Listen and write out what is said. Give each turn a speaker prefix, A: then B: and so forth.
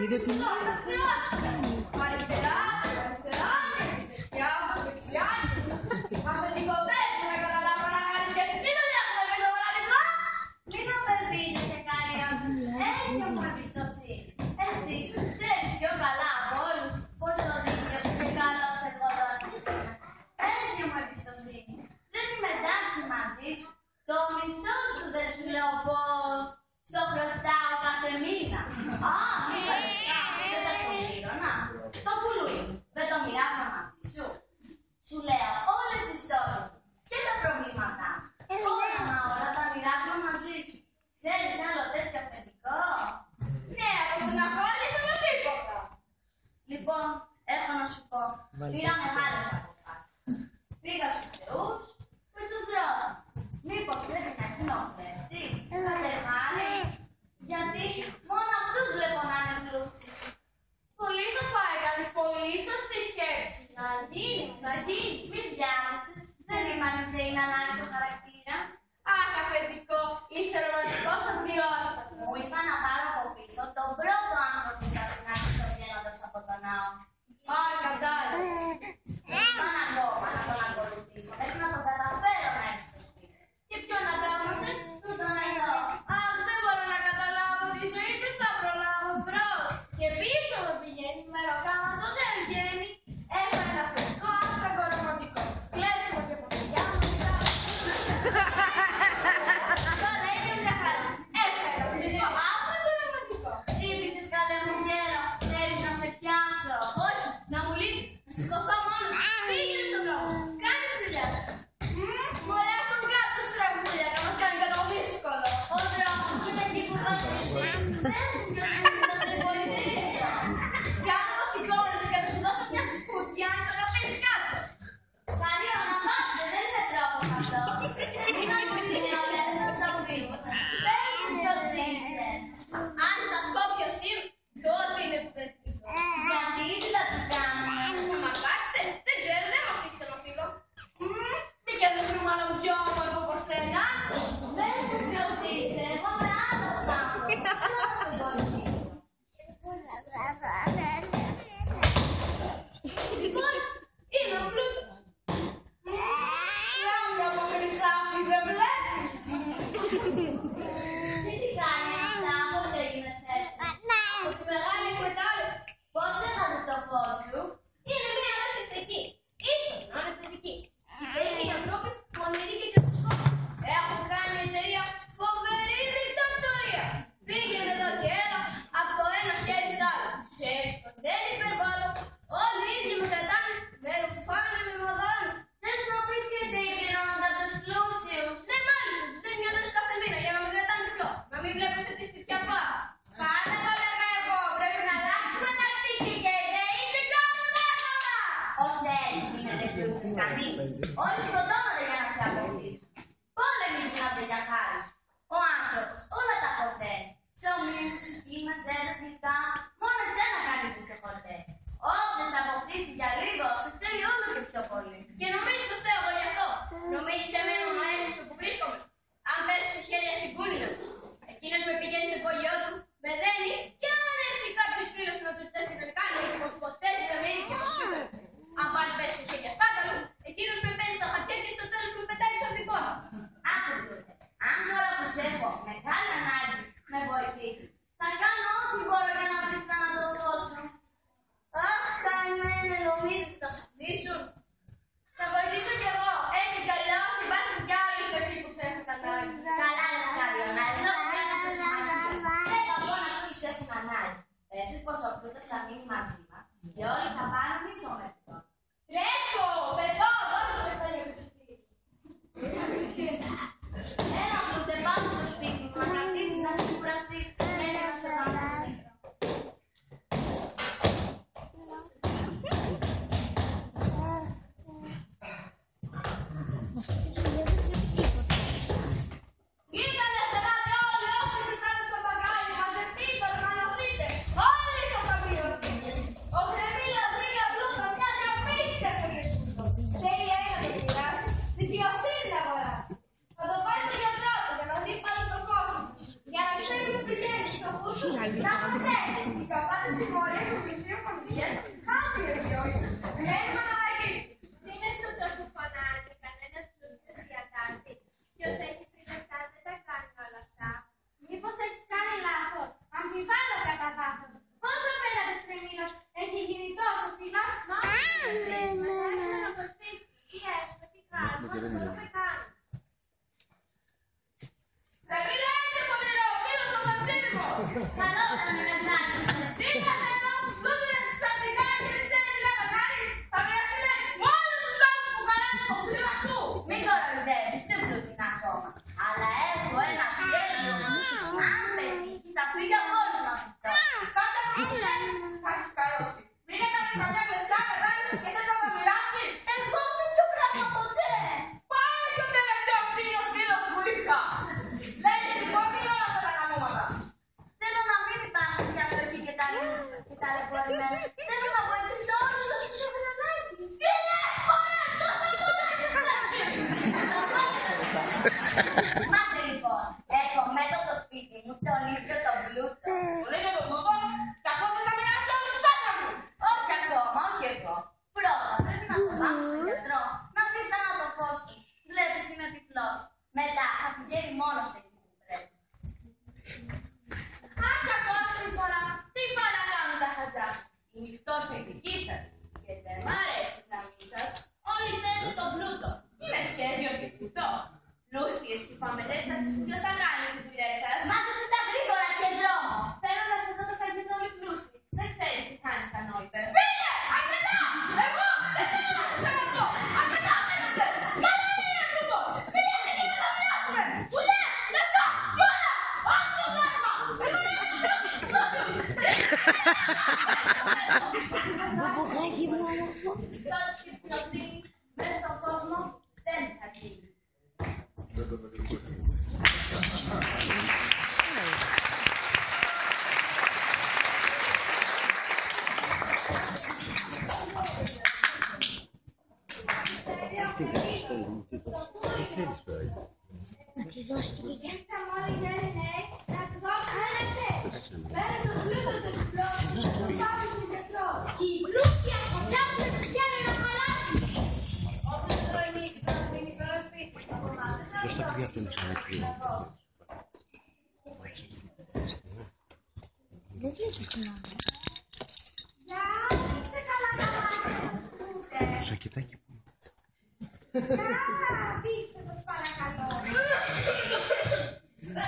A: Είδε την άλλη κάνει.
B: Αριστερά, αριστερά, δεξιά, δεξιά. Αφεντικοπές που να καταλάβω να κάνεις και εσύ τι δουλειά σου να πεις από τα διπλά. Μην απελπίζεσαι καλιά. Έχει όμως εμπιστοσύνη. Εσύ ξέρεις πιο καλά από όλους πόσο δίκαιος και καλός εργοδότης είσαι. Έχει μου εμπιστοσύνη. Δεν είμαι εντάξει μαζί σου. Το μισθό σου δεν σου λέω πώς στο χρωστάω κάθε μήνα. Α, μη παρεσιά, δεν θα στο πλήρωνα. Το πουλούι, δεν το μοιράζω μαζί σου. Σου λέω όλες τις ιστορίες και τα προβλήματά μου. Όλα μα όλα τα μοιράζω μαζί σου. Ξέρεις άλλο τέτοιο αφεντικό? Ναι, αλλά στεναχώρησαι με τίποτα. Λοιπόν, έχω να σου πω, πήρα μεγάλες αποφάσεις. Πήγα στους θεούς και τους ρώτησα. Μήπως πρέπει να γίνω κλέφτης, κατεβάνεις, γιατί μόνο αυτούς βλέπω να είναι πλούσιοι. Πολύ σοφά έκανες, πολύ σωστή σκέψη. Να γίνει, μη βιάζεσαι. Δεν είμαι ανοιχτή να αλλάξει το χαρακτήρα. Αχ, αφεντικό, είσαι ρομαντικός αδιόρθωτος. Μου είπα να πάρω από πίσω τον πρώτο άνθρωπο που θα συνάντησω βγαίνοντας από τον ναό. Α, κατάλαβα. Είπαν ακόμα να τον ακολουθήσω. Πρέπει να τον καταφέρω να έρθει στο σπίτι. Και ποιον αντάμωσες, τούτον εδώ. Αχ, δεν μπορώ να καταλάβω τη ζωή, δεν θα προλάβω μπρος. Και πίσω με πηγαίνει, με ροκάματο δεν βγαίνει. Έχω ένα αφεντικό, άκρακο ρομαντικό. Κλέψιμο και ποτηλιά μου κοιτάω. Τώρα είναι μια χαρά. Έχω ένα αφεντικό, άκρακο ρομαντικό. Τι είπες καλέ μου γέρο, θέλεις να σε πιάσω? Όχι, να μου λείπει, να σηκωθώ μόνος. Πήγαινε στον δρόμο, κάνε τη δουλειά σου. Μωρέ, στον κάτω στραβούλια να μας κάνει κατά δύσκολο. Ο δρόμος είναι εκεί που θα βρεις. Πες μου ποιος είναι να σε βοηθήσω. Κάνε μας εικόνες και να σου δώσω μια σκούτια αν σε αγαπήσεις κάτω. Καλή ονομάστε, δεν είναι τρόπος αυτός. Μην ακούς είναι ωραία, δεν θα σας αφήσω. Πες μου ποιος είστε. Αν σας πω ποιος είμαι, τότε είναι που δεν φύγω. Γιατί τι θα σου κάνω? Θα μ' αρπάξετε, δεν ξέρω, δεν μ' αφήσετε να φύγω. Τι και δεν βρούμε άλλο πιο όμορφο από σένα. Πες μου ποιος είσαι, εγώ είμαι άλλος άνθρωπος. Δεν θα σε βοηθήσω. Λοιπόν, είμαι ο πλούτος. Λάμπρα από χρυσάφι, δεν βλέπεις? Τι κάνει αυτά, πώς έγινες έτσι? Από τη μεγάλη εκμετάλλευση. Πώς έχασες το φως σου? Είναι μια αληθευτική. Ίσως να είναι παιδική. Είναι οι ανθρώποι πονηροί και κρεπουσκόποι. Έχουν κάνει εταιρεία φοβερή δικτατορία. Πήγαινε εδώ και έλα από το ένα χέρι σ' άλλο. Ξέρεις πως δεν υπερβάλλω. Όλοι οι ίδιοι με κρατάνε, με ρουφάνε, με μοδάνε. Θες να πεις και δίκαινοντα τους πλούσιους? Ναι, μάλιστα, τους δίνει μια δόση κάθε μήνα για να μην κρατάνε φλό. Να μην βλέπεις ότι στη πια πάω. Πάντα παλεύω εγώ, πρέπει να αλλάξουμε τακτική και δεν είσαι κάτω τάχανα. Όχι έτσι, μην δεν πλούσιες κανείς. Όλοι σκοτώνονται για να σε αποκτήσουν. Πόλεμοι γίνονται για χάρη σου. Ο άνθρωπος όλα τα χορταίνει. Ψωμί, μουσική, μαζέρες, νυχτά. Μόνο εσένα κανείς δεν σε χορταίνει. Όποιος αποκτήσει για λίγο, σε θέλει όλο και πιο πολύ. Και νομίζεις πως θέλω εγώ γι' αυτό. Νομίζεις εμένα μου αρέσει το που βρίσκομαι. Αν πέσει στο χέρι τσιγκούνινα. Εκείνος με πηγαίνει στο υπόγειό του, με δένει και αν έρθει κάποιος φίλος να τους δέσει να κάνει, πως ποτέ δεν θα μείνει και πως σίγουρα. Αν πάλι πέσει στο χέρι ασφάταλου, εκείνος με παίζει στα χαρτιά και στο τέλος με πετάει στον εικόνα. Άκουσε, αν τώρα που σε έχω μεγάλη ανάγκη με βοηθήσεις, θα κάνω ό,τι μπορώ για να βρεις να το δώσω. Αχ, καημένε, νομίζεις θα σε αφήσουν? Θα βοηθήσω κι εγώ, έτσι καλά, ώστε υπάρχουν κι άλλοι φτωχοί που σε έχουν ανάγκη. Καλά λες Καριώνα, εδώ βγάζετε σημαντικά. Θέλω από να τους έχουν ανάγκη. Πες πως ο πλούτος θα μείνει μαζί μας και όλοι θα πάνε πίσω με αυτό. Τρέχω, πετώ, δώρο σε θέλει ο σπίτι. Έλα πλούτε, πάμε στο σπίτι μου, να κρατήσεις, να ξεκουραστείς, έλα να σε πάμε στο σπίτι. Ήρθαν αριστερά και όλοι όσοι χρυσάνε στο μπαγκάλι, μαζευτείτε, οργανωθείτε, όλοι σας αμοιωθείτε. Ο Κρεμίλας βρήκε πλούτο, μια Να μαθαίνετε, οι καπάτες συμμορίες των πλησίων πολιτικές κάνουν τη βελτιώση τους. Βλέπουμε να βαγεί.
C: Είναι αυτό που φωνάζει, κανένας πλούσιος διατάζει. Ποιος έχει πριν λεφτά δεν τα κάνει όλα αυτά.
B: Μήπως έχεις κάνει λάθος, αμφιβάλλω κατά βάθος. Πόσο απέναντες τριμήνος έχει γίνει τόσο φιλάς.
C: Μα όχι να ζητήσουμε, θα έρθουμε να βοηθήσουμε. Τι έχουμε, τι κάνουμε, πώς μπορούμε κάνουμε.
B: Δεν μιλάει έτσι πονηρό, φίλος ο Ματσίμος. Καλώς θα με μεσάνιξες. Είπατε εδώ, πλούτες στους Αφρικάνους και δεν ξέρεις τι να κάνεις. Θα μοιραστείτε όλους τους άλλους που καλάνε το πλούτο σου. Μην κοροϊδεύεις, δεν πλούτηνα ακόμα. Αλλά έχω ένα σχέδιο. Αν πετύχει, θα φύγει από όλους να σου πω. Κάντε αυτό που λέτε. Θα έχεις καρώσει. Βρήκα καμιά λεφτά μεγάλες και θες να τα μοιράσεις. Εγώ δεν πιο πράγμα ποτέ. Πάμε και ο τελευταίος φίλος μου ήρθα. Λέγε λοιπόν είναι όλα αυτά τα καμώματα. Θέλω να μην υπάρχουν πια φτωχοί και ταλαιπωρημένοι. Θέλω να βοηθήσω όλους όσους έχουν ανάγκη. Τι λες, μωρέ, τόσα πολλά έχεις φτάσει. Μάθε λοιπόν, έχω μέσα στο σπίτι μου τον ίδιο τον πλούτο. Τον ίδιο τον πλούτο και ακόμα θες να μοιράσεις όλους τους άνθρωπος. Όχι ακόμα, όχι εγώ. Πρώτα πρέπει να το πάμε στον γιατρό, να βρει ξανά το φως του. Βλέπεις είμαι τυφλός. Μετά θα πηγαίνει μόνος του εκεί που πρέπει. Αχ, ακόμα σύμφωνα, τι παρακάνουν τα χαζά. Η φτώχεια η δική σας και δεν μ' αρέσει η γραμμή σας. Όλοι θέλουν τον πλούτο. Είναι σχέδιο και φυτό. Πλούσιες και φαμελές σας, ποιος θα κάνει τις δουλειές σας. Μάζεψε τα γρήγορα και δρόμο. Θέλω να σε δω το καλύτερο όλοι πλούσιοι. Δεν ξέρεις τι κάνεις ανόητε. Φίλε, αρκετά! Εγώ δεν θέλω να σε ξαναδώ. Αρκετά μένωσες. Καλά είναι πλούτο. Φίλε, δεν είναι να μοιράσουμε. Δουλειές, λεφτά, κι όλα. Όχι το πλάσμα.
A: Μπαμπαγάκι μου όμορφο.
B: Σώση πλειοσύνη μέσα στον κόσμο δεν θα γίνει.
A: Να τη δώσει τη γιαγιά.
B: Ήρθα μόλι γέροι νέοι να του δώσουμε λεφτές. Πέρα στον πλούτο του διπλό, πάμε στον γιατρό. Η πλούσια σχεδιάσουν το σχέδιο να χαλάσει. Όποιος τρώει να μείνει πέρα σπίτι.
D: Δώσ' τα παιδιά του μηχανάκι.
A: Δεν βλέπεις την άλλη.
B: Γεια, είστε καλά να μας ακούτε.
D: Το σακετάκι που
B: Γεια, πείστε